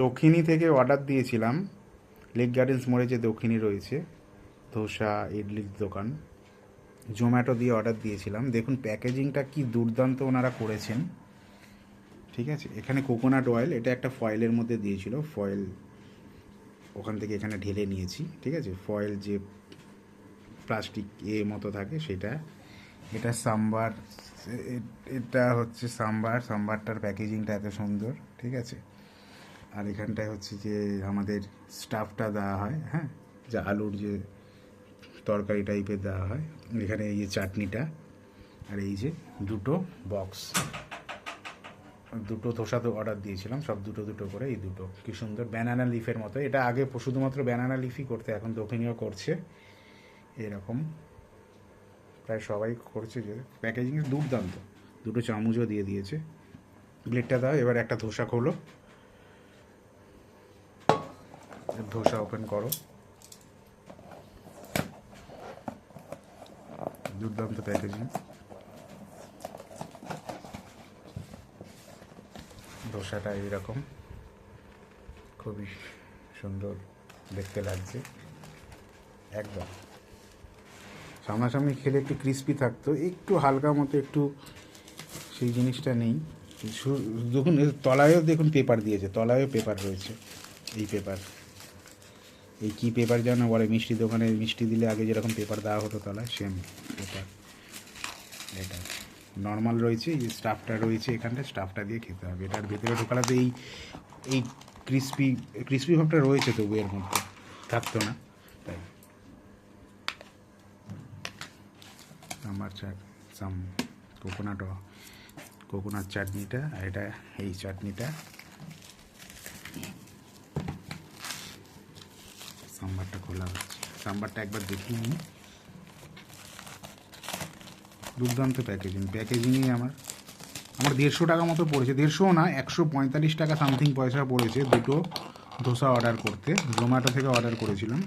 দক্ষিণী থেকে অর্ডার দিয়েছিলাম, লেক গার্ডেন্স মোড়ে যে দক্ষিণী রয়েছে ধোসা ইডলির দোকান, জোম্যাটো দিয়ে অর্ডার দিয়েছিলাম। দেখুন প্যাকেজিংটা কি দুর্দান্ত ওনারা করেছেন, ঠিক আছে। এখানে কোকোনাট অয়েল, এটা একটা ফয়েলের মধ্যে দিয়েছিল, ফয়েল ওখান থেকে এখানে ঢেলে নিয়েছি, ঠিক আছে। ফয়েল যে প্লাস্টিক মতো থাকে সেটা। এটা সাম্বার, এটা হচ্ছে সাম্বারটার প্যাকেজিংটা এত সুন্দর, ঠিক আছে। আর এখানটায় হচ্ছে যে আমাদের স্টাফটা দেওয়া হয়, হ্যাঁ, যে আলুর যে তরকারি টাইপের দেওয়া হয়। এখানে এই যে চাটনিটা, আর এই যে দুটো বক্স, দুটো ধোসা তো অর্ডার দিয়েছিলাম, সব দুটো দুটো করে, এই দুটো কি সুন্দর ব্যানানা লিফের মতো। এটা আগে শুধুমাত্র ব্যানানা লিফই করতে, এখন দক্ষিণীও করছে এরকম, প্রায় সবাই করছে। যে প্যাকেজিং দুর্দান্ত, দুটো চামচও দিয়ে দিয়েছে। প্লেটটা দাও, এবার একটা ধোসা খোলো, ধোসা ওপেন করো। দুর্দান্ত প্যাকেজিং, ধোসাটা এইরকম খুবই সুন্দর দেখতে লাগছে। একদম সামনাসামনি খেলে একটু ক্রিস্পি থাকতো, একটু হালকা মতো একটু সেই জিনিসটা নেই। দেখুন তলায়ও দেখুন পেপার দিয়েছে, তলায়ও পেপার রয়েছে। এই পেপার, এই কী পেপার যেন বলে, মিষ্টি দোকানে মিষ্টি দিলে আগে যেরকম পেপার দেওয়া হতো তলায়, সেম পেপার। এটা নর্মাল রয়েছে, এই স্টাফটা রয়েছে এখানটা, স্টাফটা দিয়ে খেতে হবে। এটার ভেতরে ঢোকালে তো এই এই ক্রিস্পি ক্রিস্পি ভাবটা রয়েছে, তবু এর মধ্যে থাকতো না। তাই আমার সাম কোকোনাট চাটনিটা, আর এটা এই চাটনিটা, সাম্বারটা খোলা হচ্ছে। সাম্বারটা একবার দেখিয়ে নিই। দুর্দান্ত প্যাকেজিংই আমার 150 টাকা মতো পড়েছে, 150 না 145 টাকা সামথিং পয়সা পড়েছে দুটো ধোসা অর্ডার করতে। জোম্যাটো থেকে অর্ডার করেছিলাম।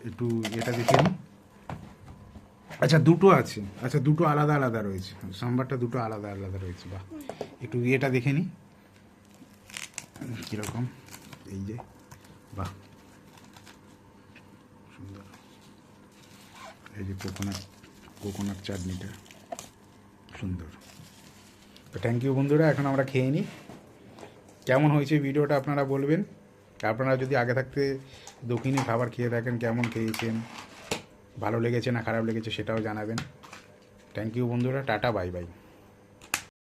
একটু এটা দেখে নিই। আচ্ছা দুটো আছে, আচ্ছা দুটো আলাদা আলাদা রয়েছে, সাম্বারটা দুটো আলাদা আলাদা রয়েছে। বাহ, একটু এটা দেখে নিই কীরকম। এই যে বাহ, সুন্দর। এই যে কোকোনাট চাটনিটা সুন্দর। তো থ্যাংক ইউ বন্ধুরা, এখন আমরা খেয়ে নিই। কেমন হয়েছে ভিডিওটা আপনারা বলবেন। আপনারা যদি আগে থাকতে দক্ষিণী খাবার খেয়ে থাকেন, কেমন খেয়েছেন, ভালো লেগেছে না খারাপ লেগেছে সেটাও জানাবেন। থ্যাংক ইউ বন্ধুরা, টাটা, বাই বাই।